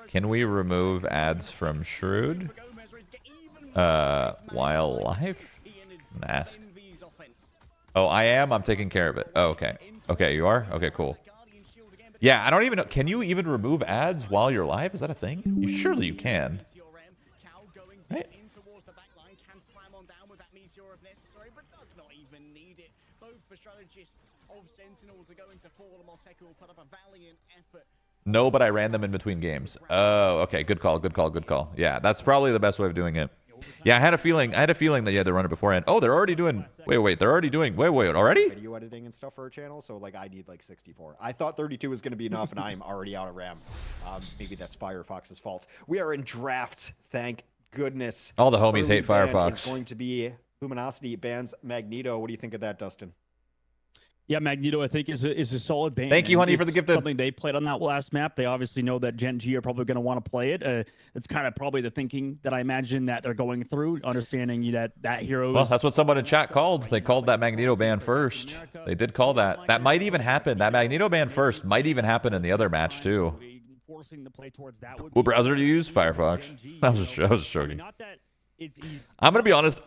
Can we remove ads from Shroud while live? Ask. Oh, I am? I'm taking care of it. Oh, okay. Okay, you are? Okay, cool. Yeah, I don't even know. Can you even remove ads while you're live? Is that a thing? Surely you can. Right? No, but I ran them in between games. Oh, okay. Good call. Good call. Good call. Yeah, that's probably the best way of doing it. Yeah, I had a feeling that you had to run it beforehand. Oh, they're already doing. Wait. They're already doing. Wait. Already? Video editing and stuff for our channel, so like I need like 64. I thought 32 was going to be enough, and I am already out of RAM. Maybe that's Firefox's fault. We are in draft. Thank goodness. All the homies hate Firefox. It's going to be Luminosity bans Magneto. What do you think of that, Dustin? Yeah, Magneto, I think, is a solid ban. Thank you, honey, for the gift. Something they played on that last map. They obviously know that Gen G are probably going to want to play it. It's kind of probably the thinking that I imagine that they're going through, understanding that hero. Well, that's what someone in chat called. They called that Magneto ban first. They did call that. That might even happen. That Magneto ban first might even happen in the other match too. What browser do you use? Firefox. I was just joking. I'm going to be honest,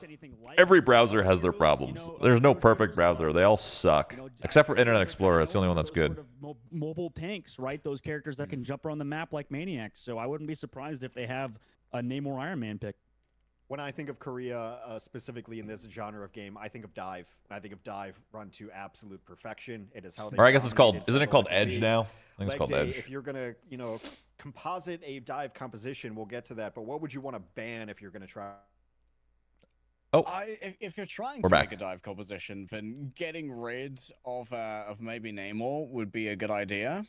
every browser has their problems. There's no perfect browser. They all suck. Except for Internet Explorer. It's the only one that's good. Mobile tanks, right? Those characters that can jump around the map like maniacs. So I wouldn't be surprised if they have a Namor Iron Man pick. When I think of Korea, specifically in this genre of game, I think of Dive. I think of Dive run to absolute perfection. It is how they. Or I guess it's called. Isn't it called Edge now? I think it's called Edge. If you're gonna, composite a Dive composition, we'll get to that. But what would you want to ban if you're gonna try? Oh, if you're trying to make a Dive composition, then getting rid of maybe Namor would be a good idea.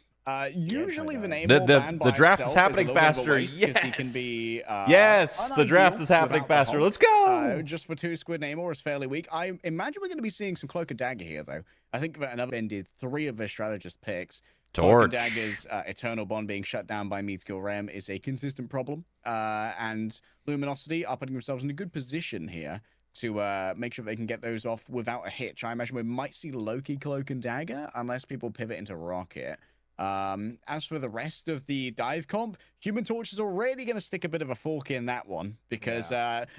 Usually the Namor the draft is happening faster. Yes, he can be, yes, the draft is happening faster. Let's go. Just for 2 squid, Namor is fairly weak. I imagine we're going to be seeing some Cloak and Dagger here, though. I think that another ended 3 of their strategist picks. Cloak and Dagger's Eternal Bond being shut down by Meteor Ram is a consistent problem. And Luminosity are putting themselves in a good position here to make sure they can get those off without a hitch. I imagine we might see Loki Cloak and Dagger unless people pivot into Rocket. As for the rest of the Dive comp, Human Torch is already going to stick a bit of a fork in that one because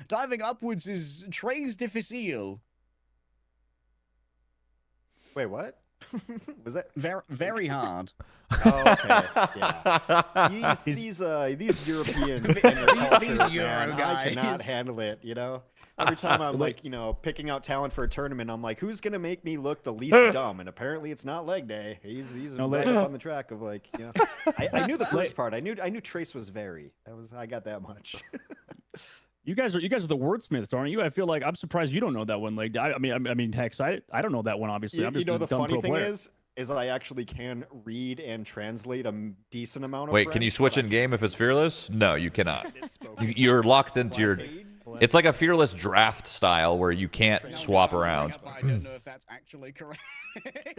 diving upwards is très difficile. Wait, what? Was that very hard? Oh, okay. Yeah. These Europeans and their culture, these Euro guys. I cannot handle it. Every time I'm like, picking out talent for a tournament, I'm like, who's gonna make me look the least dumb? And apparently, it's not leg day. He's right up on the track of like, I knew the first part. I knew Trace was very. I got that much. You guys are the wordsmiths, aren't you? I feel like I'm surprised you don't know that one. Like, I mean, Hex, I don't know that one. Obviously, I'm just the funny thing is I actually can read and translate a decent amount of. Wait, can you switch in game if it's fearless? No, you cannot. You're locked into your. It's like a fearless draft style where you can't swap around. I don't know if that's actually correct.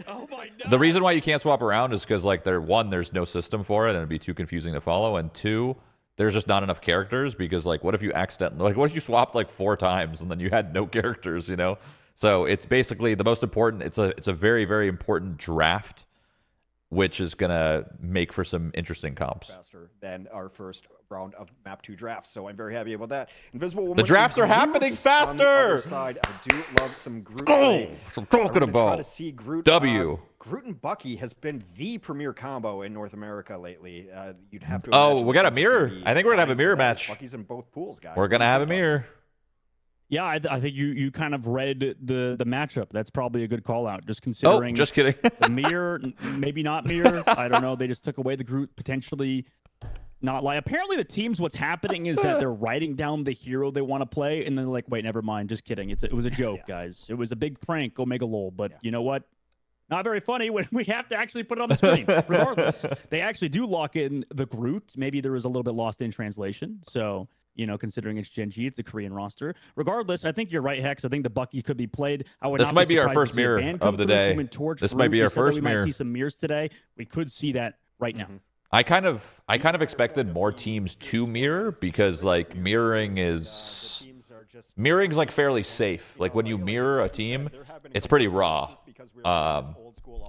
Oh my God. The reason why you can't swap around is because like there's no system for it and it'd be too confusing to follow, and 2, there's just not enough characters because like what if you what if you swapped like 4 times and then you had no characters, So it's basically the most important. It's a very, very important draft, which is gonna make for some interesting comps. Faster than our first round of map 2 drafts, so I'm very happy about that. Invisible Woman. The drafts are happening faster. On the other side, I do love some Groot. That's what I'm talking about. To see Groot. W. Groot and Bucky has been the premier combo in North America lately. You'd have to. Oh, we got a mirror. I think we're gonna have a mirror match. Bucky's in both pools, guys. We're gonna have a mirror. Yeah, I think you kind of read the matchup. That's probably a good call out. Just considering. Oh, just kidding. The mirror, maybe not mirror. I don't know. They just took away the Groot, potentially not lie. Apparently, the teams, what's happening is that they're writing down the hero they want to play, and then they're like, wait, never mind. Just kidding. It was a joke, guys. It was a big prank, Omega Lol. But you know what? Not very funny when we have to actually put it on the screen. Regardless, they actually do lock in the Groot. Maybe there was a little bit lost in translation. So. Considering it's Gen G, it's a Korean roster. Regardless, I think you're right, Hex. I think the Bucky could be played. This might be our first mirror of the day. This might be our first mirror. We might see some mirrors today. We could see that right now. I kind of expected more teams to mirror because like mirroring is mirroring's like fairly safe. Like when you mirror a team, it's pretty raw.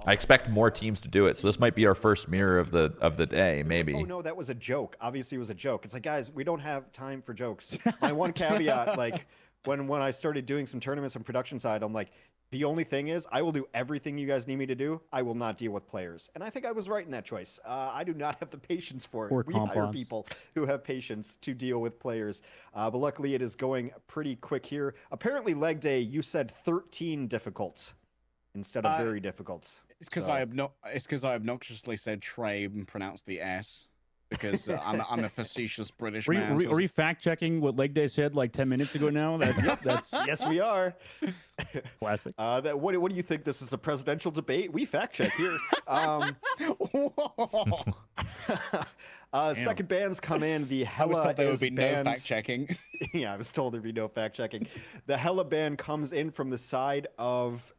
I expect more teams to do it, so this might be our first mirror of the day, maybe. Oh no, that was a joke. Obviously, it was a joke. It's like, guys, we don't have time for jokes. My one caveat, like when I started doing some tournaments on production side, I'm like, the only thing is, I will do everything you guys need me to do. I will not deal with players, and I think I was right in that choice. I do not have the patience for it. We hire people who have patience to deal with players, but luckily it is going pretty quick here. Apparently, leg day, you said 13 difficult instead of very difficult. It's because I obnoxiously said Trey and pronounced the S. Because I'm a facetious British man. Are we fact checking what Leg Day said like 10 minutes ago now? That's yes, we are. Classic. What do you think? This is a presidential debate? We fact check here. Second bands come in. The Hella I was told there would is be banned. no fact checking. Yeah, I was told there'd be no fact checking. The Hella ban comes in from the side of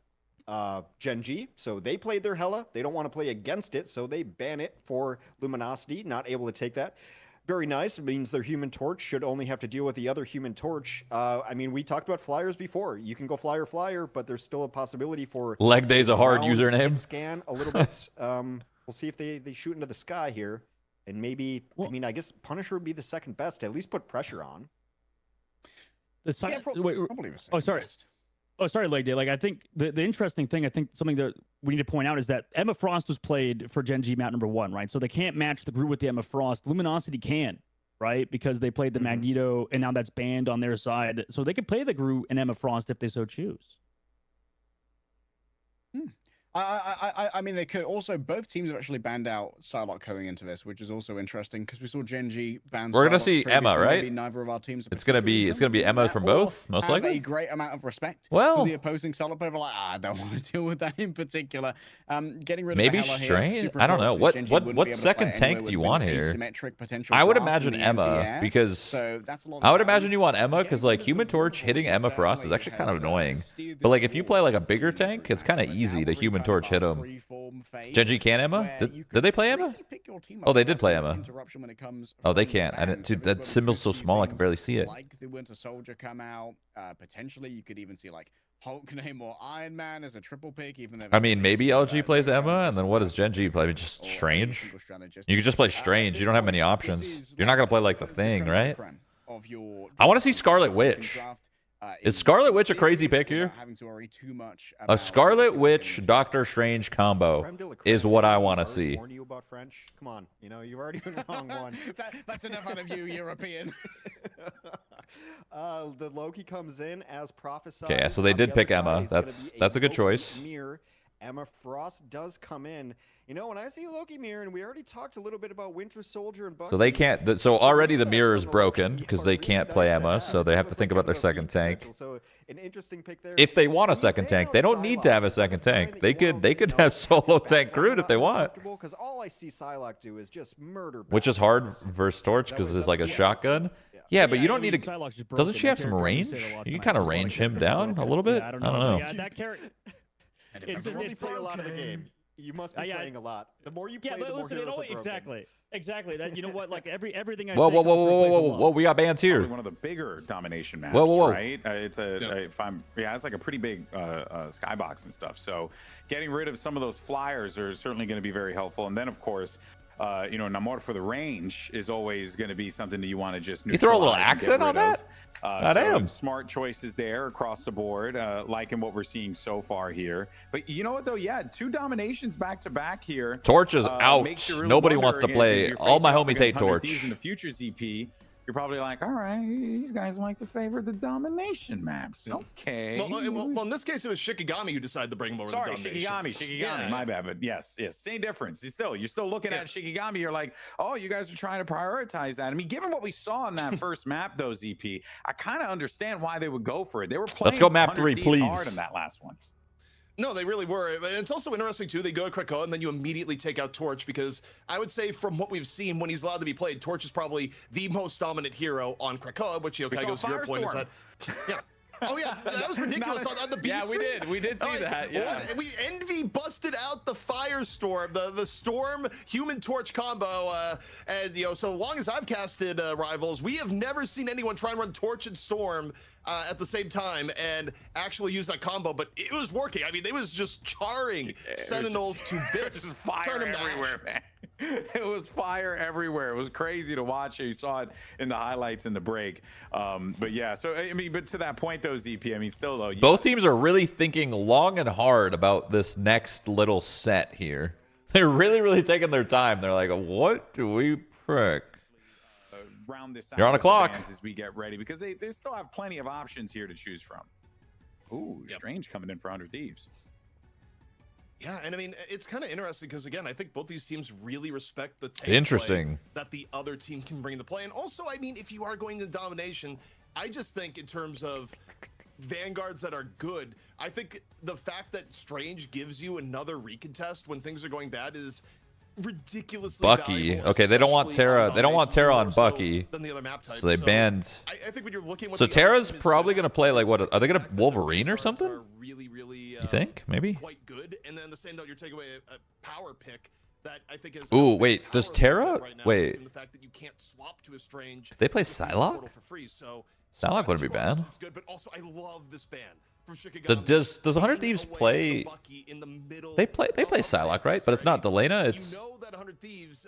Gen G, so they played their Hella. They don't want to play against it, so they ban it for Luminosity, not able to take that. Very nice. It means their Human Torch should only have to deal with the other Human Torch. I mean, we talked about flyers before. You can go flyer, but there's still a possibility for Leg Day's a hard username. Scan a little bit. We'll see if they shoot into the sky here, and maybe. Well, I mean, I guess Punisher would be the second best. To at least put pressure on. Probably sorry. Best. Oh, sorry, Leg Day. Like, I think the interesting thing, I think something that we need to point out is that Emma Frost was played for Gen G map number 1, right? So they can't match the group with the Emma Frost. Luminosity can, right? Because they played the Magneto, and now that's banned on their side. So they could play the Groot and Emma Frost if they so choose. I mean, they could also. Both teams have actually banned out Psylocke going into this, which is also interesting because we saw Gen G ban. We're gonna see Emma, right? Neither of our teams. It's gonna be Emma from both, most likely. A great amount of respect. Well, for the opposing Psylocke player, like, I don't want to deal with that in particular. Getting rid of maybe the Strange. I don't know what second tank do you want here? I would imagine Emma because I would imagine you want Emma because like Human Torch hitting Emma Frost is actually kind of annoying. But like if you play like a bigger tank, it's kind of easy to Human Torch hit him. Gen G can Emma? Did they play Emma? Oh, they did play Emma. Oh, they can't. Dude, that symbol's so small I can barely see it. Like the Winter Soldier come out. Potentially, you could even see like Hulk name or Iron Man as a triple pick. Even though I mean, maybe LG plays Emma, and then what does Gen G play? I mean, just Strange. You could just play Strange. You don't have many options. You're not gonna play like the Thing, right? I want to see Scarlet Witch. Is Scarlet Witch a crazy pick here? A Scarlet Witch Doctor Strange combo is what I want to see. Warn you about French? Come on, you know you've already been wrong once. That's enough out of you, European. The Loki comes in as prophesied. Okay, so they did pick Emma. That's a good choice. Mirror. Emma Frost does come in. You know, when I see Loki mirror, and we already talked a little bit about Winter Soldier and Bucky. So they can't. So already the mirror is broken because they can't play Emma. So they have to think about their second tank. So an interesting pick there. If they want a second tank, they don't need to have a second tank. They could have solo tank Groot if they want. Because all I see Psylocke do is just murder. Which is hard versus Torch because it's like a shotgun. Yeah, but you don't need to. Doesn't she have some range? You can kind of range him down a little bit. I don't know. Yeah, that character. It's play a lot of the game. You must be playing a lot. The more you play, the more heroes are broken. Exactly. That, you know what? Like everything I whoa, say. Whoa! We got bans here. One of the bigger domination maps. Whoa! Right? It's it's like a pretty big skybox and stuff. So getting rid of some of those flyers are certainly going to be very helpful. And then of course, Namor for the range is always going to be something that you want to just. You throw a little accent on that. So smart choices there across the board, liking what we're seeing so far here. But you know what though? Yeah, 2 dominations back to back here. Torch is out. Really Nobody wants to play. All my homies hate Torch. In the future ZP, you're probably like, all right, these guys like to favor the domination maps. Okay. Well, in this case, it was Shikigami who decided to bring him over the domination. Shikigami, yeah. My bad, but yes, same difference. You're still looking at Shikigami. You're like, oh, you guys are trying to prioritize that. I mean, given what we saw in that first map, though, ZP, I kind of understand why they would go for it. They were playing. Let's go map 3, please. Hard in that last one. No, they really were. And it's also interesting, too. They go to Krakoa, and then you immediately take out Torch, because I would say from what we've seen, when he's allowed to be played, Torch is probably the most dominant hero on Krakoa, which, Kaigo's to your point, is that... Yeah. Oh yeah, that was ridiculous on the B Yeah, stream. we did see that. Yeah, what? We Envy busted out the Firestorm, the Storm Human Torch combo, and so long as I've casted Rivals, we have never seen anyone try and run Torch and Storm at the same time and actually use that combo, but it was working. I mean, they was just charring Sentinels to bits. Fire everywhere, man. It was fire everywhere. It was crazy to watch. You saw it in the highlights in the break. But yeah, so I mean, but to that point though, ZP, I mean, still though, both teams are really thinking long and hard about this next little set here. They're really taking their time. They're like, what do we pick? Round this You're on a clock as we get ready, because they still have plenty of options here to choose from. Ooh, Strange coming in for 100 Thieves. Yeah, and I mean, it's kind of interesting because, again, I think both these teams really respect the play that the other team can bring to play. And also, I mean, if you are going to domination, I just think in terms of vanguards that are good, I think the fact that Strange gives you another recontest when things are going bad is ridiculously Bucky. Okay, they don't want Terra. They don't want Terra on Bucky. Than the other map types. So they banned. I think when you're looking at so Terra's probably going to play like what? Are they going to Wolverine or something? Really, you think? Maybe. Quite good. And then the same note, you're taking away a power pick that I think is. Ooh, wait. Does Terra? Wait. The fact that you can't swap to a Strange. Could they play Psylocke? For free, so Psylocke wouldn't be bad. It's good, but also I love this ban. Does 100 Thieves play? They play Psylocke, right? But it's not Delena. It's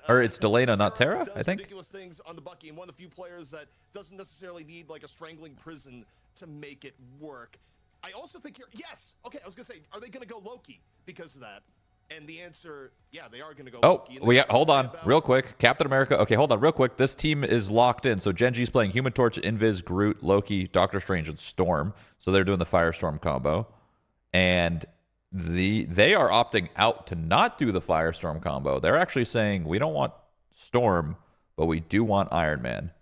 or it's Delena, not Terra. I think. Ridiculous things on the Bucky, and one of the few players that doesn't necessarily need like a strangling prison to make it work. I also think here, yes. Okay, I was gonna say, are they gonna go Loki because of that? And the answer, yeah, they are going to go. Oh, hold on, real quick. Captain America. Okay, hold on, real quick. This team is locked in. So Genji's playing Human Torch, Invis, Groot, Loki, Doctor Strange, and Storm. So they're doing the Firestorm combo, and they are opting out to not do the Firestorm combo. They're actually saying we don't want Storm, but we do want Iron Man.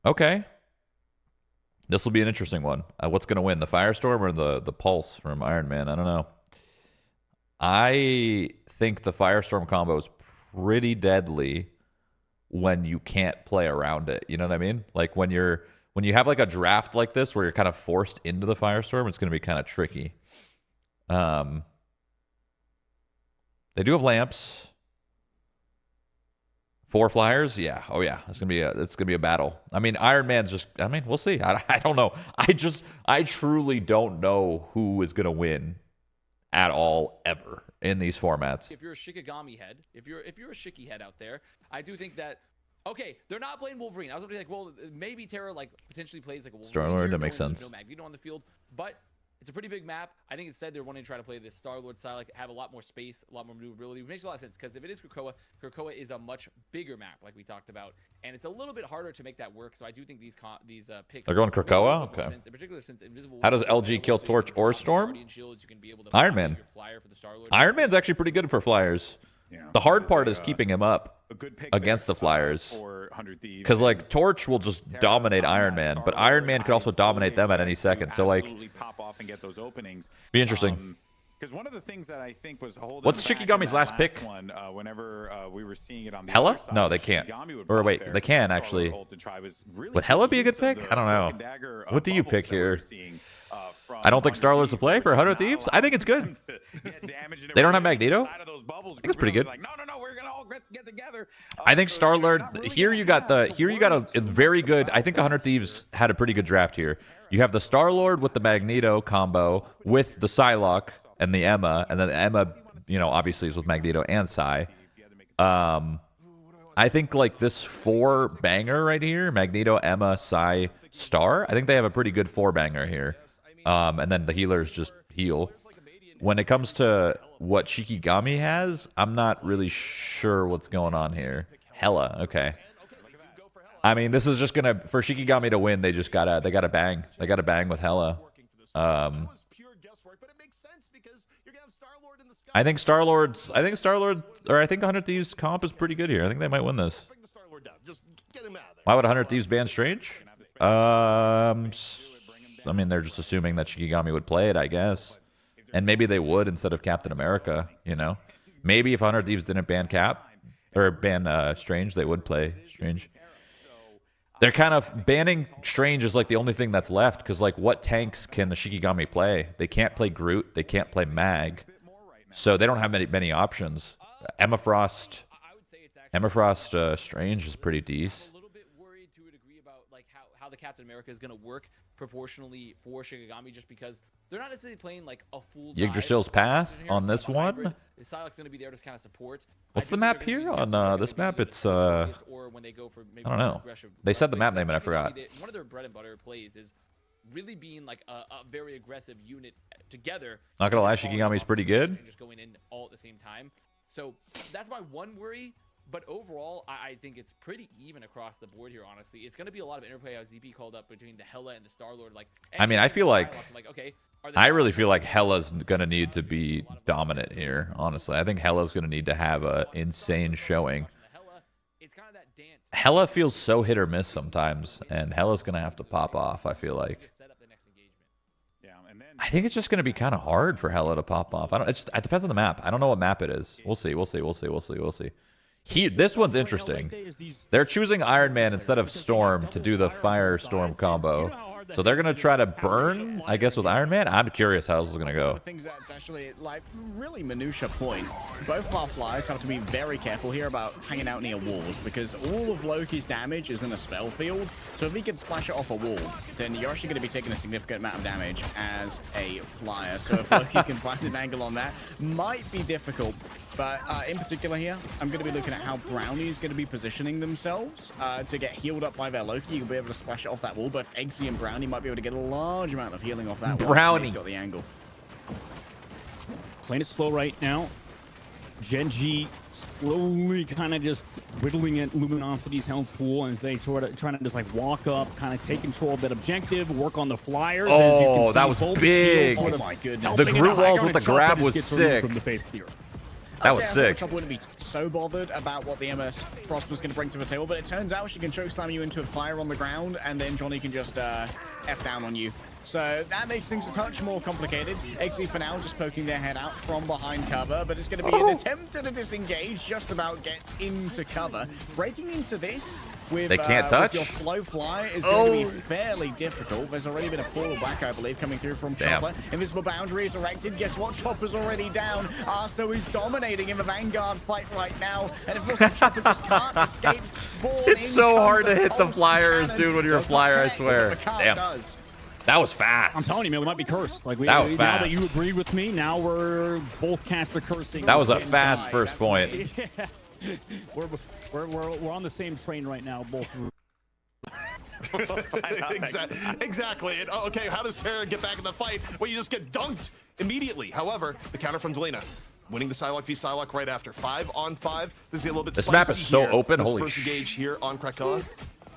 Okay, this will be an interesting one. What's going to win, the Firestorm or the Pulse from Iron Man? I don't know. I think the Firestorm combo is pretty deadly when you can't play around it. You know what I mean? Like when you have like a draft like this where you're kind of forced into the Firestorm, it's going to be kind of tricky. They do have lamps. 4 flyers, yeah. Oh yeah, it's gonna be a battle. I mean, Iron Man's just. I mean, we'll see. I don't know. I truly don't know who is gonna win at all ever in these formats. If you're a Shikigami head, if you're a Shiki head out there, I do think that they're not playing Wolverine. I was gonna be like, well, maybe Terra like potentially plays like a Wolverine. Star-Lord, that makes sense. No Magneto on the field, but it's a pretty big map. I think instead they're wanting to try to play this Star-Lord style, like have a lot more space, a lot more maneuverability, which makes a lot of sense because if it is Krakoa is a much bigger map, like we talked about, and it's a little bit harder to make that work. So I do think these picks. They're going Krakoa, okay. In particular, since Invisible. How does LG kill Torch or Storm? Iron Man. Iron Man's actually pretty good for flyers. Yeah. The hard part is keeping him up against the flyers. Because like Torch will just dominate Iron Man, but Iron Man could also dominate them at any second. So like, be interesting. Because one of the things that I think was holding. What's Shikigami's last pick? Whenever we were seeing it on the Hela? No, they can't. Or wait, they can actually. Would Hela be a good pick? I don't know. What do you pick here? I don't think Star-Lord's a play for 100 Thieves. I think it's good. They don't have Magneto? I think it's pretty good. No, we're gonna all get together. I think Star-Lord. Here you got a very good. I think 100 Thieves had a pretty good draft here. You have the Star-Lord with the Magneto combo with the Psylocke and the Emma, and then Emma, obviously is with Magneto and Psy. I think like this 4 banger right here, Magneto, Emma, Psy, Star. I think they have a pretty good 4 banger here. And then the healers just heal. When it comes to what Shikigami has, I'm not really sure what's going on here. Hela, okay. I mean, this is just gonna for Shikigami to win. They gotta bang. They gotta bang with Hela. I think Star-Lord, or I think 100 Thieves comp is pretty good here. I think they might win this. Why would 100 Thieves ban Strange? I mean, they're just assuming that Shikigami would play it, I guess. And maybe they would instead of Captain America, Maybe if 100 Thieves didn't ban Strange, they would play Strange. They're kind of banning Strange is like the only thing that's left, because like what tanks can the Shikigami play? They can't play Groot, they can't play Mag, so they don't have many options. Emma Frost Strange is pretty decent. I'm a little bit worried to a degree about like how the Captain America is going to work proportionally for Shikigami, just because they're not necessarily playing like a full Yggdrasil's Path on this one. Psylocke's going to be there to kind of support. What's the map here on this map? It's or when they go for maybe I don't know. They said the map name and I forgot. One of their bread and butter plays is really being like a very aggressive unit together. Not gonna lie, Shikigami's pretty good. Just going in all at the same time. So that's my one worry. But overall, I think it's pretty even across the board here, honestly. It's going to be a lot of interplay as DP called up between the Hela and the Star-Lord. Like, I mean, I feel like, okay, I really feel like Hela's going to need to be dominant here, honestly. I think Hela's going to need to have an insane showing. Hela feels so hit or miss sometimes, and Hela's going to have to pop off, I feel like. I think it's just going to be kind of hard for Hela to pop off. It depends on the map. I don't know what map it is. We'll see. This one's interesting. They're choosing Iron Man instead of Storm to do the Firestorm combo. So they're going to try to burn, I guess, with Iron Man. I'm curious how this is going to go. Things that's actually like really minutia point. Both of our flyers have to be very careful here about hanging out near walls, because all of Loki's damage is in a spell field. So if he can splash it off a wall, then you're actually going to be taking a significant amount of damage as a flyer. So if Loki can find an angle on that, might be difficult. But in particular here, I'm going to be looking at how Brownie is going to be positioning themselves to get healed up by their Loki. You'll be able to splash it off that wall. Both Eggsy and Brownie might be able to get a large amount of healing off that wall. Brownie He's got the angle. Playing it slow right now. Genji slowly kind of just whittling at Luminosity's health pool as they sort of trying to just like walk up, kind of take control of that objective, work on the flyers. Oh, that was big. Oh my goodness. The Groot walls with the grab was sick. From the face here. That was sick. I wouldn't be so bothered about what the MS Frost was going to bring to the table, but it turns out she can choke slam you into a fire on the ground, and then Johnny can just F down on you. So that makes things a touch more complicated. Eggsy for now just poking their head out from behind cover, but it's going to be an attempt at a disengage, just about gets into cover. Breaking into this with, they can't touch. With your slow fly is going to be fairly difficult. There's already been a portal back, I believe, coming through from Chopper. Invisible boundary is erected. Guess what? Chopper's already down. Arso is dominating in the Vanguard fight right now. And of course, Chopper just can't escape spawn. It's so hard to hit the flyers, dude, when you're a flyer, I swear. Damn. That was fast. I'm telling you, man, we might be cursed. Like that was fast. Now that you agreed with me, now we're both caster cursing. That was a fast first point. Yeah. We're on the same train right now, both. Exactly. And, okay, how does Terra get back in the fight? Well, you just get dunked immediately. However, the counter from Delina. Winning the Psylocke v Psylocke right after. 5-on-5. This is a little bit This map is so open. Holy first engage here on Krakoa.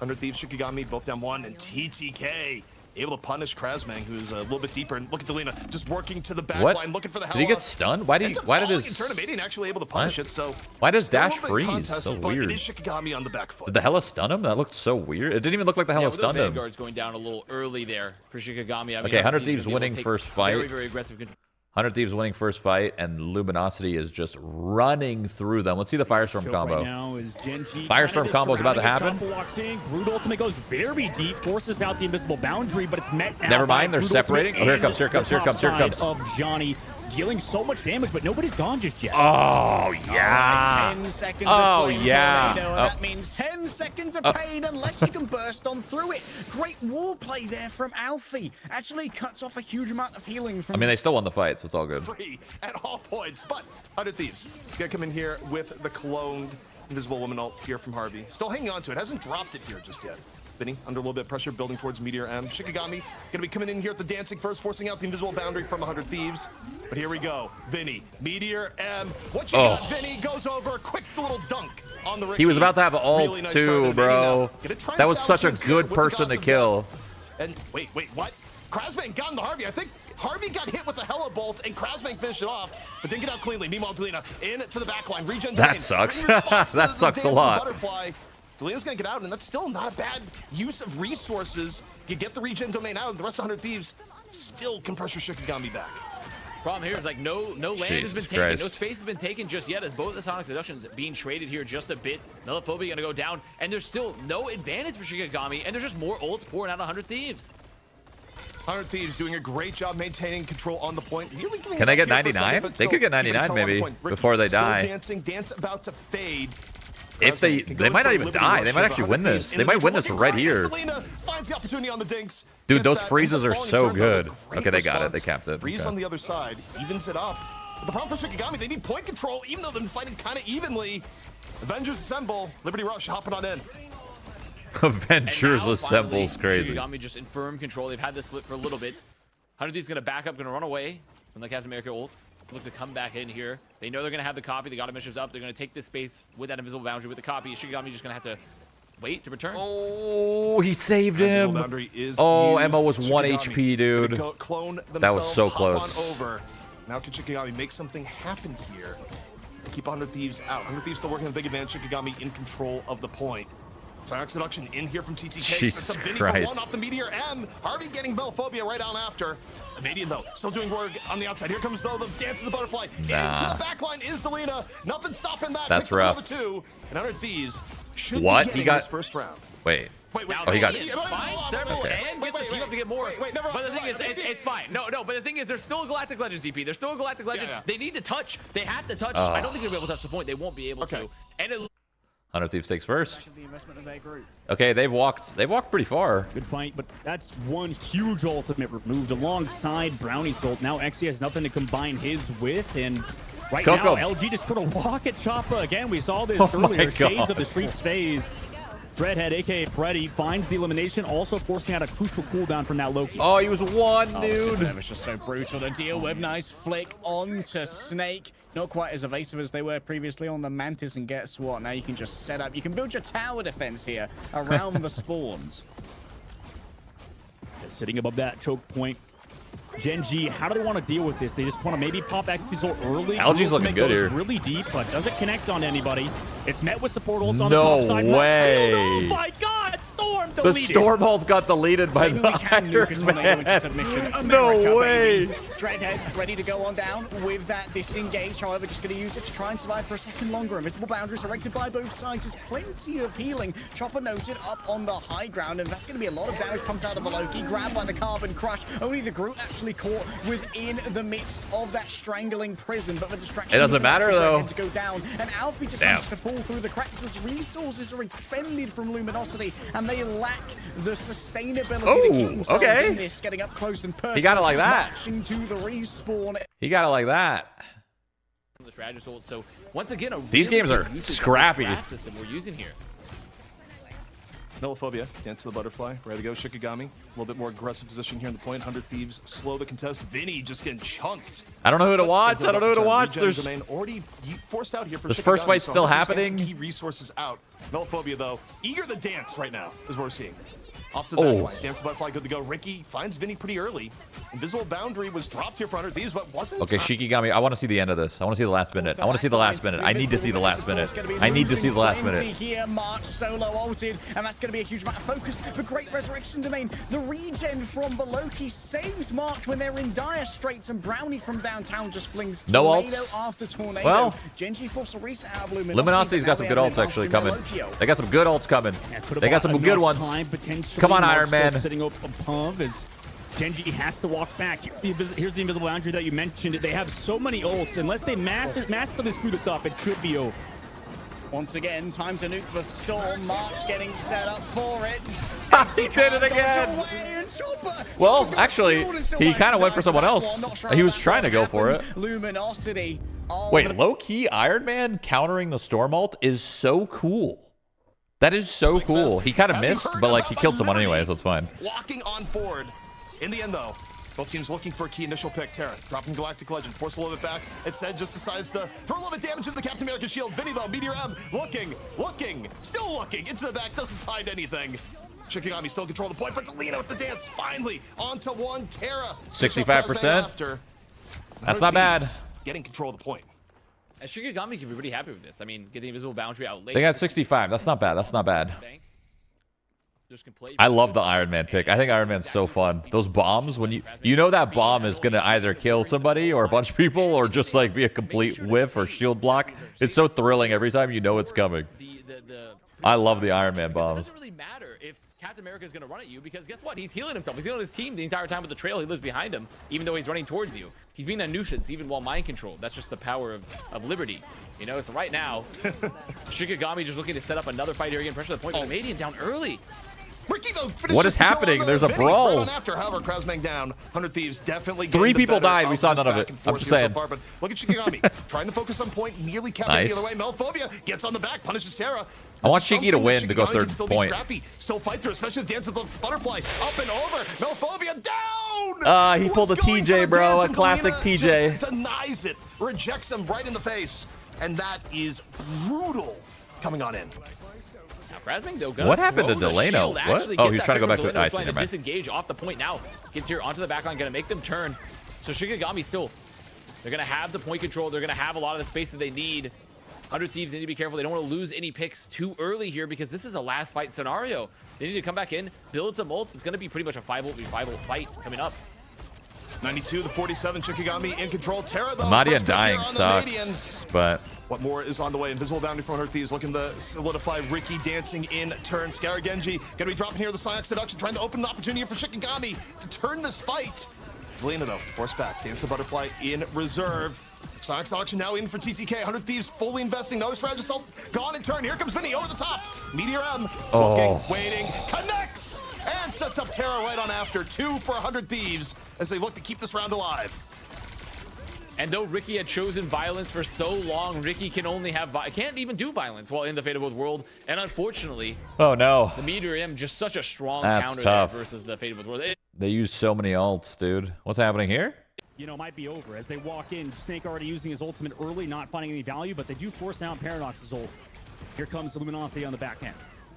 Under Thieves, Shikigami, both down one, and TTK able to punish Krasmang, who's a little bit deeper. And look at Delina, just working to the back line, looking for the Hela. Did he get stunned? Why did his Tournament actually able to punish it? So why does Dash freeze? So weird. It is Shikigami on the back foot. Did the Hela stun him? That looked so weird. It didn't even look like the Hela stunned him. Vanguard's going down a little early there for Shikigami. I mean, okay, 100 Thieves winning first fight. Very, very aggressive. 100 Thieves winning first fight, and Luminosity is just running through them. Let's see the Firestorm combo. Right now is Genji. Firestorm combo is about to happen. Walks in. Groot ultimate goes very deep, forces out the invisible boundary, but it's met. Never mind, they're separating. Oh, here it comes, here it comes, here it comes, here it comes. Of Johnny dealing so much damage, but nobody's gone just yet. Oh, yeah. 10 seconds oh, of yeah. Tornado, and that means 10 seconds of pain unless you can burst on through it. Great wall play there from Alfie. Actually cuts off a huge amount of healing from... I mean, they still won the fight, so it's all good. Free at all points, but 100 Thieves gonna come in here with the cloned Invisible Woman ult here from Harvey. Still hanging on to it. Hasn't dropped it here just yet. Vinny under a little bit of pressure, building towards Meteor M. Shikigami gonna be coming in here at the dancing first, forcing out the invisible boundary from 100 Thieves. But here we go. Vinny, Meteor M. What you got, Vinny? Goes over, quick little dunk on the Ricky. He was about to have an ult really nice too, bro. That was such a good here person to kill. And wait, what? Krasmang got into Harvey. I think Harvey got hit with the Hela bolt, and Krasmang finished it off, but didn't get out cleanly. Meanwhile, Delina into the back line. Regen that sucks. That sucks a lot. Butterfly. Delina's going to get out, and that's still not a bad use of resources. You get the regen domain out, and the rest of 100 Thieves still can pressure Shikigami back. Problem here is like no land has been taken, no space has been taken just yet, as both the Sonic Seductions being traded here just a bit. Melophobia gonna go down, and there's still no advantage for Shikigami, and there's just more ults pouring out 100 Thieves. 100 Thieves doing a great job maintaining control on the point. Really can they get 99? They could get 99 maybe before they die. Dance about to fade. If they might not even die. They might actually win this. They might win this right here. Finds the opportunity on the dinks. Dude, those freezes are so good. Okay, they got it. They capped it. Freeze on the other side, evens it up. But the problem for Shikigami, they need point control, even though they've been fighting kind of evenly. Avengers assemble. Liberty Rush hopping on in. Avengers assembles crazy. Shikigami just in firm control. They've had this flip for a little bit. 100 Thieves gonna back up, gonna run away from the Captain America ult. Look to come back in here. They know they're gonna have the copy. They got initiatives up. They're gonna take this space with that invisible boundary with the copy. Shikigami just gonna have to wait to return. Oh, he saved him. Oh, Emma was 1 HP, dude. That was so close. Over. Now can Shikigami make something happen here? Keep 100 Thieves out. 100 Thieves still working on the big advantage. Shikigami in control of the point. Sonic Seduction in here from TTK. Jesus That's a Vinny Christ. for one off the Meteor M. Harvey getting Melophobia right on after. Canadian, though, still doing work on the outside. Here comes, though, the Dance of the Butterfly. Into the back line is Delina. Nothing stopping that. That's rough. Two. And 100 Thieves should what? be He got his first round. Wait. Now, oh, he got finds several and gets the team up to get more. But the thing is, it's fine. No, but the thing is, there's still a Galactic Legend CP. There's still a Galactic Legend. Yeah. They need to touch. They have to touch. I don't think they'll be able to touch the point. They won't be able to. And it 100 Thieves takes first. Okay, they've walked pretty far. Good fight, but that's one huge ultimate removed alongside Brownie's ult. Now Xe has nothing to combine his with, and right now LG just put a walk at Choppa again. We saw this earlier. Shades of the Streets phase. Dreadhead, aka Freddy, finds the elimination, also forcing out a crucial cooldown from that Loki. Oh, he was one, dude. That was just so brutal to deal with. Nice flick onto Snake. Not quite as evasive as they were previously on the Mantis, and guess what? Now you can just set up. You can build your tower defense here around the spawns. Sitting above that choke point. Genji, how do they want to deal with this? They just want to maybe pop X's early. LG's looking good here. Really deep, but doesn't connect on anybody. It's met with support ults on the top side. Way. Oh my God! Storm deleted. The Storm ult got deleted by the Iron Man. No way. Dreadhead ready to go on down with that disengage. However, just going to use it to try and survive for a second longer. Invisible boundaries erected by both sides. There's plenty of healing. Chopper noted up on the high ground, and that's going to be a lot of damage pumped out of the Loki. Grabbed by the Carbon Crush. Only the Groot actually caught within the midst of that strangling prison, but the distraction. It doesn't matter though. To go down, and Alfie just managed to fall through the cracks as resources are expended from Luminosity, and they lack the sustainability to keep themselves in this. Getting up close and personal. He got it like that. To the respawn. He got it like that. The strategist ult. So once again, these games are scrappy. System we're using here. Melophobia, Dance to the Butterfly, ready to go. Shikigami, a little bit more aggressive position here in the point. 100 Thieves, slow the contest. Vinny just getting chunked. I don't know who to watch. I don't know who to watch. There's already forced out here for this first fight's still happening. Key resources out. Melophobia, though, eager to dance right now, is what we're seeing. Off to the back line. Dance to the Butterfly, good to go. Ricky finds Vinny pretty early. Invisible boundary was dropped here for 100 Thieves, but wasn't. Okay, Shikigami, I want to see the end of this. I want to see the last minute. I want to see the last minute. I need to see the last minute. I need to see the last minute. Here, March solo ulted, and that's going to be a huge amount of focus for Great Resurrection Domain. The regen from the Loki saves March when they're in dire straits, and Brownie from downtown just flings tornado after tornado. Well, Genji forced a reset out of Luminosity's got some good ults actually coming. They got some good ults coming. They got some good ones. Come on, Iron Man. Sitting up above as Genji has to walk back. Here's the invisible boundary that you mentioned. They have so many ults. Unless they master this, screw this up, it should be over. Once again, time to nuke the storm. March getting set up for it. He did it again. Well, actually, he kind of went for someone else. He was trying to go for it. Luminosity. Wait, low-key Iron Man countering the storm ult is so cool. That is so cool. He kind of missed, but like he killed someone anyway, so it's fine. Walking on forward. In the end, though, both teams looking for a key initial pick. Terra dropping Galactic Legend, force a little bit back. Instead, just decides to throw a little bit damage into the Captain America shield. Vinny, though, Meteor M, looking, still looking into the back, doesn't find anything. Shikigami still control the point, but Delina with the dance, finally onto one. Terra 65%. That's not bad. Getting control of the point. And Shikigami can be pretty happy with this. I mean, get the invisible boundary out late. They got 65. That's not bad. That's not bad. just can play. I love the Iron Man pick. I think Iron Man's so fun. Those bombs, when you know that bomb is gonna either kill somebody or a bunch of people or just like be a complete whiff or shield block. It's so thrilling every time you know it's coming. I love the Iron Man bombs. It doesn't really matter if Captain America is going to run at you because guess what? He's healing himself. He's healing his team the entire time with the trail. He lives behind him, even though he's running towards you. He's being a nuisance even while mind controlled. That's just the power of liberty. You know, so right now, Shikigami just looking to set up another fight here again. Pressure the point. Oh. Madian down early. Ricky, though, what is happening? There's a brawl. Right after, however, Krasmang down. 100 Thieves definitely. 3 people died. We saw none of it. I'm just saying. So far, but look at Shikigami trying to focus on point, nearly kept it the other way. Melphobia gets on the back, punishes Terra. I want Shiki to win to go third point. Still fight through, especially the dance of the butterfly. Up and over. Melphobia down. He pulled a TJ, bro. A classic TJ. Just denies it. Rejects him right in the face. And that is brutal coming on in. What happened to Delano? What? Oh, he's trying to go back to it. Nice. Disengage off the point now. Gets here onto the back line, gonna make them turn. So Shikigami still, they're gonna have the point control. They're gonna have a lot of the space that they need. 100 Thieves need to be careful. They don't want to lose any picks too early here because this is a last fight scenario. They need to come back in, build some ults. It's gonna be pretty much a 5-ult fight coming up. 92, the 47, Shikigami in control. Terra, though. Madian dying sucks, but what more is on the way? Invisible boundary from 100 Thieves looking to solidify Ricky dancing in turn. Scaragenji gonna be dropping here the Sonic Seduction, trying to open an opportunity for Shikigami to turn this fight. Zelina, though, forced back. Dance the Butterfly in reserve. Sonic Seduction now in for TTK. 100 Thieves fully investing. No strategist gone in turn. Here comes Vinny over the top. Meteor M looking, waiting, connects, and sets up Terra right on after. 2 for 100 Thieves as they look to keep this round alive. And though Ricky had chosen violence for so long, Ricky can only have can't even do violence while in the Fate of Both World. And unfortunately, oh no, the Meteor M just such a strong That's counter tough. there versus the Fate of Both World. They use so many ults, dude. What's happening here? You know, might be over as they walk in. Snake already using his ultimate early, not finding any value, but they do force out Paradox's ult. Here comes the Luminosity on the backhand.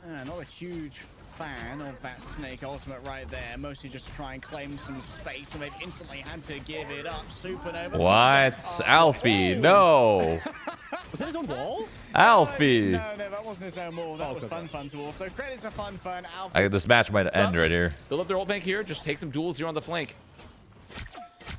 Not a huge fan of that Snake ultimate right there, mostly just to try and claim some space, and they've instantly had to give it up. Supernova. What? Alfie, no. Was that his own wall? Alfie. No, that wasn't his own wall. That was Fun's wall. So credits are Fun. Alfie. This match might end right here. Build up their ult bank here. Just take some duels here on the flank.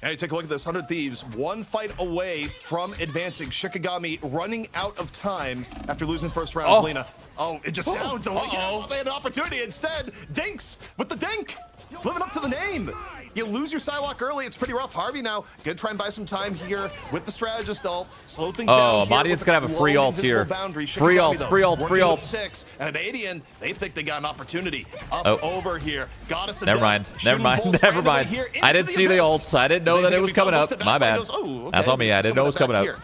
Hey, take a look at this. 100 Thieves, 1 fight away from advancing. Shikigami running out of time after losing first round. Lena. Oh, it just down. They had an opportunity instead. Dinks with the dink. Living up to the name. You lose your Psylocke early. It's pretty rough. Harvey now gonna try and buy some time here with the strategist ult. Slow things down. Oh, Madian's gonna have a free ult here. Free ult. 6 and Abadian, they think they got an opportunity up over here. Goddess of Never mind. I didn't see the ults. I didn't know that it was coming up. My bad. That's on me. I didn't know it was coming up.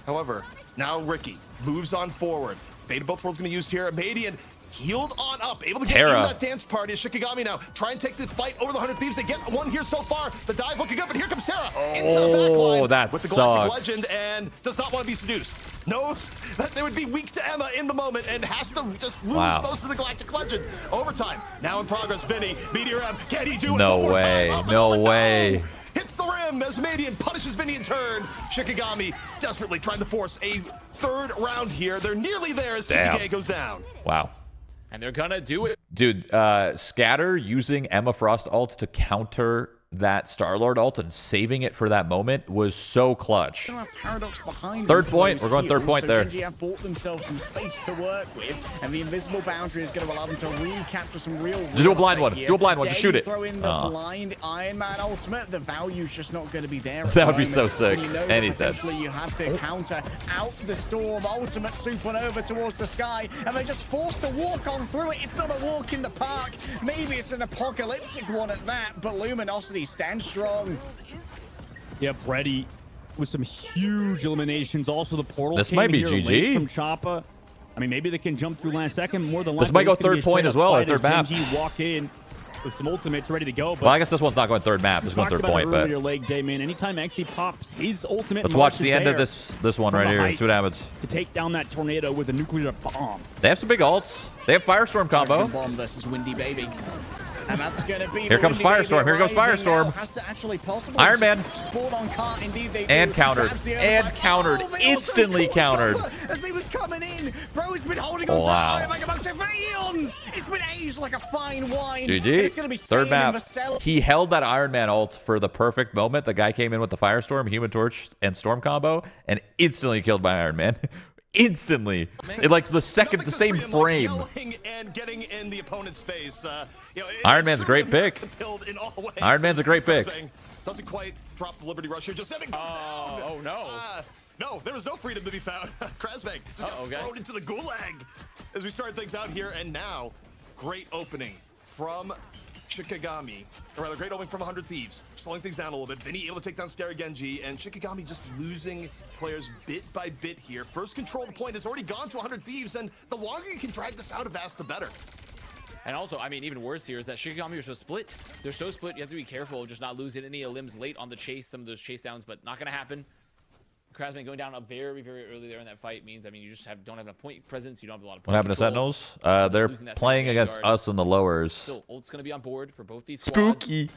However, now Ricky moves on forward. Fate of Both Worlds going to use here. Abadian healed on up, able to get in that dance party. Shikigami now try and take the fight over the 100 Thieves. They get one here so far. The dive looking good, but here comes Terra into the back line that with the Galactic Legend and does not want to be seduced. Knows that they would be weak to Emma in the moment and has to just lose most of the Galactic Legend. Overtime now in progress. Vinny, Meteor M, can he do it? No way. No way. Hits the rim as Madian punishes Vinny in turn. Shikigami desperately trying to force a 3rd round here. They're nearly there as TTK goes down. Wow. And they're gonna do it. Dude, Scatter using Emma Frost ults to counter that Star-Lord ult and saving it for that moment was so clutch. Third point. We're going third point there. Genji have bought themselves some space to work with, and the invisible boundary is going to allow them to recapture some real. Do a blind one. Do a blind one. Just shoot it. Throw in the blind Iron Man ultimate. The value's just not going to be there. That would be so sick. And he's dead. You have to counter out the storm. Ultimate supernova towards the sky, and they just forced to walk on through it. It's not a walk in the park. Maybe it's an apocalyptic one at that, but Luminosity stand strong. Yep, ready with some huge eliminations. Also, the portal. This might be GG from Choppa. I mean, maybe they can jump through last second. More than this might go third point as well, or third map. Walk in with some ultimates ready to go. But well, I guess this one's not going third map. It's going third point. But your leg day, man. Anytime XC pops his ultimate, let's watch the end of this one right here. See what happens. To take down that tornado with a nuclear bomb. They have some big ults. They have Firestorm combo. Bomb versus Windy Baby. And that's going to be Here comes Firestorm. Here goes Firestorm. Has to actually possibly Iron Man. spawn on cart. Indeed, they And do. countered. Grabs the And other side. countered. Oh, they Instantly also caught countered. Chopper as he was coming in. Bro has been holding on to Wow. Iron Man for eons. It's been aged like a fine wine. GG. It's going to be Third staying in map. Marcelo. He held that Iron Man ult for the perfect moment. The guy came in with the Firestorm, Human Torch, and Storm combo, and instantly killed by Iron Man. Instantly. It like the second, the same frame. Yelling and getting in the opponent's face. Iron Man's a great pick. Iron Man's a great pick. Doesn't quite drop the Liberty Rush here. Just sending Oh no. No, there was no freedom to be found. Krasbank just got thrown into the gulag as we start things out here. And now, great opening from Shikigami, or rather, great opening from 100 Thieves, slowing things down a little bit. Vinny able to take down Scary Genji, and Shikigami just losing players bit by bit here. First control of the point has already gone to 100 Thieves, and the longer you can drag this out of Vast, the better. And also, I mean, even worse here is that Shikigami are so split. They're so split, you have to be careful of just not losing any limbs late on the chase, some of those chase downs, but not going to happen. Krasman going down very, very early there in that fight means, I mean, you just don't have enough point presence. You don't have a lot of point What happened control. to Sentinels? They're playing against us in the lowers. Still, ult's going to be on board for both these squads. Spooky.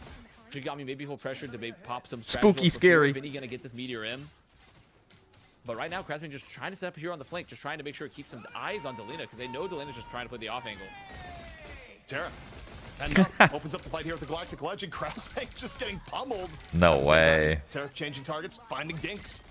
Shikigami maybe feel pressured to maybe pop some Spooky scary. Vinny going to get this meteor in. But right now, Krasman just trying to set up here on the flank, just trying to make sure it keeps some eyes on Delina, because they know Delina's just trying to play the off angle. Terra. And opens up the fight here with the Galactic Legend. Krasbank just getting pummeled. No way. Terra changing targets, finding dinks.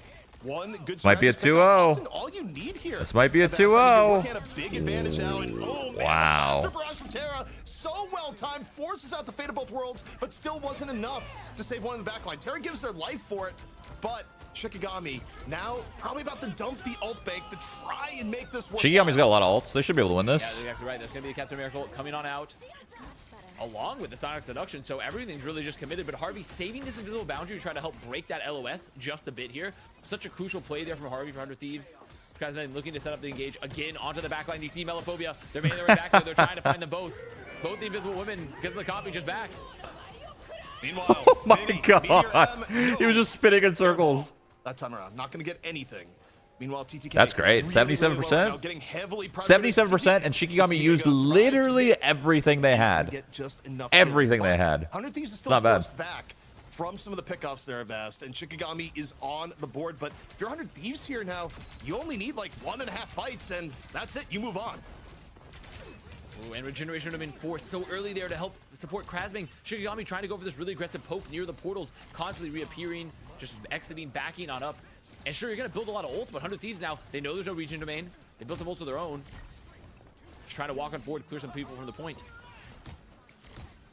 One good Might be a strategy pick off. 2-0. All you need here. This might be a At Vast, I mean, 2-0. you're working at a big advantage now, and oh man, Wow. the barrage from Terra, so well timed, forces out the fate of both worlds, but still wasn't enough to save one in the backline. Terra gives their life for it, but Shikigami now probably about to dump the ult bank to try and make this work. Shikigami's got a lot of ults. They should be able to win this. Yeah, you're exactly right. That's going to be the Captain America ult coming on out, along with the Sonic Seduction, so everything's really just committed. But Harvey saving this invisible boundary to try to help break that LOS just a bit here. Such a crucial play there from Harvey for 100 Thieves. Krasman looking to set up the engage again onto the backline. You see Melophobia. They're making their way back there. They're trying to find them both. Both the invisible women, because of the copy, just back. Meanwhile, Oh my Vinny, god. Meteor M, He was just spinning in circles. that time around, not going to get anything. Meanwhile, TTK. That's great. really, 77%? really low now, getting heavily pressured. 77%, and Shikigami used literally everything they had. Get just enough Everything here. they But had. 100 Thieves is still not bad. forced back from some of the pickoffs there at Vast, and Shikigami is on the board. But if you're 100 Thieves here now, you only need like 1.5 fights, and that's it. You move on. Ooh, and regeneration would have been forced so early there to help support Krasman. Shikigami trying to go for this really aggressive poke near the portals, constantly reappearing, just exiting, backing on up. And sure, you're going to build a lot of ults, but 100 Thieves now, they know there's no region domain. They built some ults of their own. Just trying to walk on forward, clear some people from the point.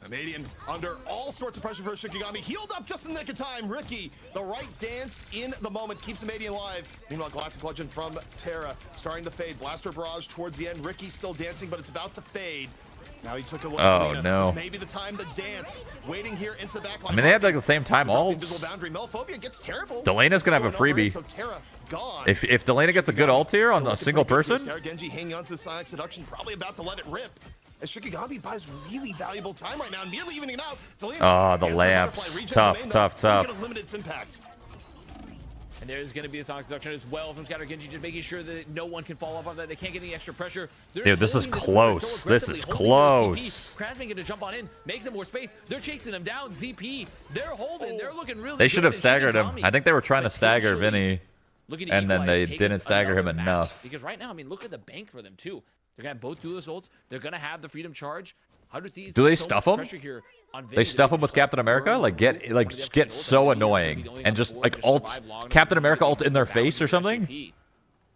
Amadian under all sorts of pressure for Shikigami. Healed up just in the nick of time. Ricky, the right dance in the moment, keeps Amadian alive. Meanwhile, Galactic Legend from Terra starting to fade. Blaster Barrage towards the end. Ricky still dancing, but it's about to fade. Now he took a look. Oh, at no. This may be the time to dance. Waiting here into the backline. I mean, they have like the same time Invisible ults. boundary. Melophobia gets terrible. Delena's gonna have a It's going over, freebie. so Terra gone. If Delena gets a good ult here on Still a looking single pretty good. person, Scare Genji hanging on to the Sonic Seduction, probably about to let it rip. As Shikigami buys really valuable time right now, nearly evening it out. Delena Oh, the gets lamps. butterfly regen Tough, domain, tough, though. tough. Gonna limit its impact. And there's going to be a Sonic Seduction as well from Scatter Genji, just making sure that no one can fall off on that. They can't get any extra pressure. They're Dude, this is holding close. corner so This is aggressively, holding their close. CP. Krasman going to jump on in, makes them more space. They're chasing him down. ZP, they're holding. They're looking really they should good. have And staggered him. Shikigami I think they were trying to stagger potentially Vinny, looking to and then equalize, they take didn't us stagger him another match. enough. Because right now, I mean, look at the bank for them, too. They're going to have both duelist ults. They're going to have the Freedom Charge. 100 Thieves. Do they so stuff much him? pressure here on Vinny They that stuff can him with just, Captain America, burn like one of get the get ults. so Vinny's gonna be annoying, the only and on just the board, like just ult survive long enough Captain to America really ult get in their this boundary face or for something. SGP.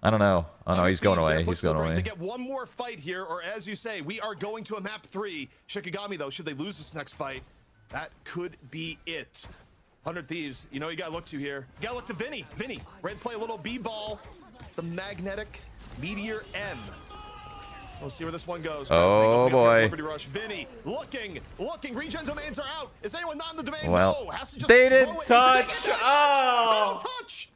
I don't know. Oh no, he's going Thieves there away. push He's to the going brink. away. They get one more fight here, or as you say, we are going to a map 3. Shikigami, though, should they lose this next fight, that could be it. 100 Thieves, you know you gotta look to here. You gotta look to Vinny. Vinny, ready to play a little B-ball. The magnetic Meteor M. We'll see where this one goes. Oh, boy. Liberty Rush. Vinny, looking. Regen domains are out. Is anyone not in the domain? Well, no. Has to just they throw didn't it into touch. the ditch. Oh. They don't touch.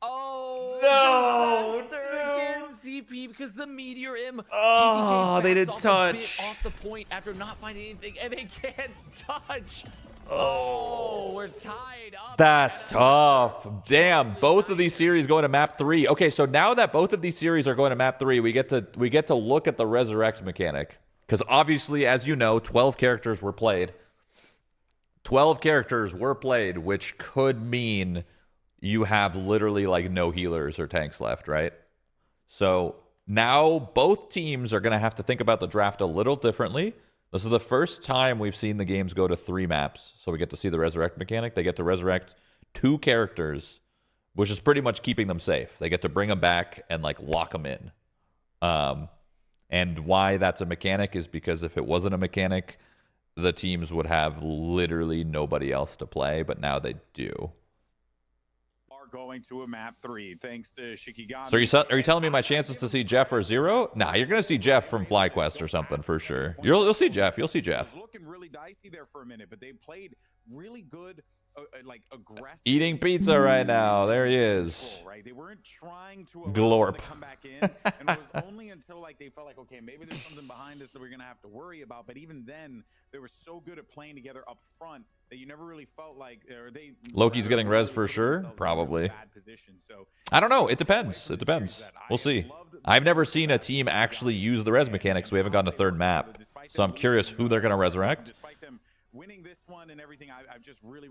Oh, No, disaster again, ZP, because the Meteor M. Oh, GPK they backs didn't off a bit touch. off the point after not finding anything, and they can't touch. Oh, we're tied up. That's tough. Damn, both of these series going to map 3. Okay, so now that both of these series are going to map 3, we get to look at the resurrect mechanic. Because obviously, as you know, 12 characters were played. 12 characters were played, which could mean you have literally like no healers or tanks left, right? So now both teams are going to have to think about the draft a little differently. This is the first time we've seen the games go to 3 maps. So we get to see the resurrect mechanic. They get to resurrect 2 characters, which is pretty much keeping them safe. They get to bring them back and like lock them in. And why that's a mechanic is because if it wasn't a mechanic, the teams would have literally nobody else to play, but now they do. Are going to a map 3 thanks to Shikigami. So are you telling me my chances to see Jeff are 0? Nah, you're gonna see Jeff from FlyQuest or something for sure. You'll see Jeff. You'll see Jeff. It was looking really dicey there for a minute, but they played really good. Like aggressive. Eating pizza right now. There he is. Right? They weren't trying to Glorp. come back in, and it was only until like they felt like, okay, maybe there's something behind us that we're gonna have to worry about. But even then, they were so good at playing together up front that you never really felt like, or they. Loki's getting res for sure. Probably. So I don't know. It depends. It depends. We'll see. I've never seen a team actually use the res mechanics. We haven't gotten a 3rd map, so I'm curious who they're gonna resurrect. Despite them winning this one and everything, I've just really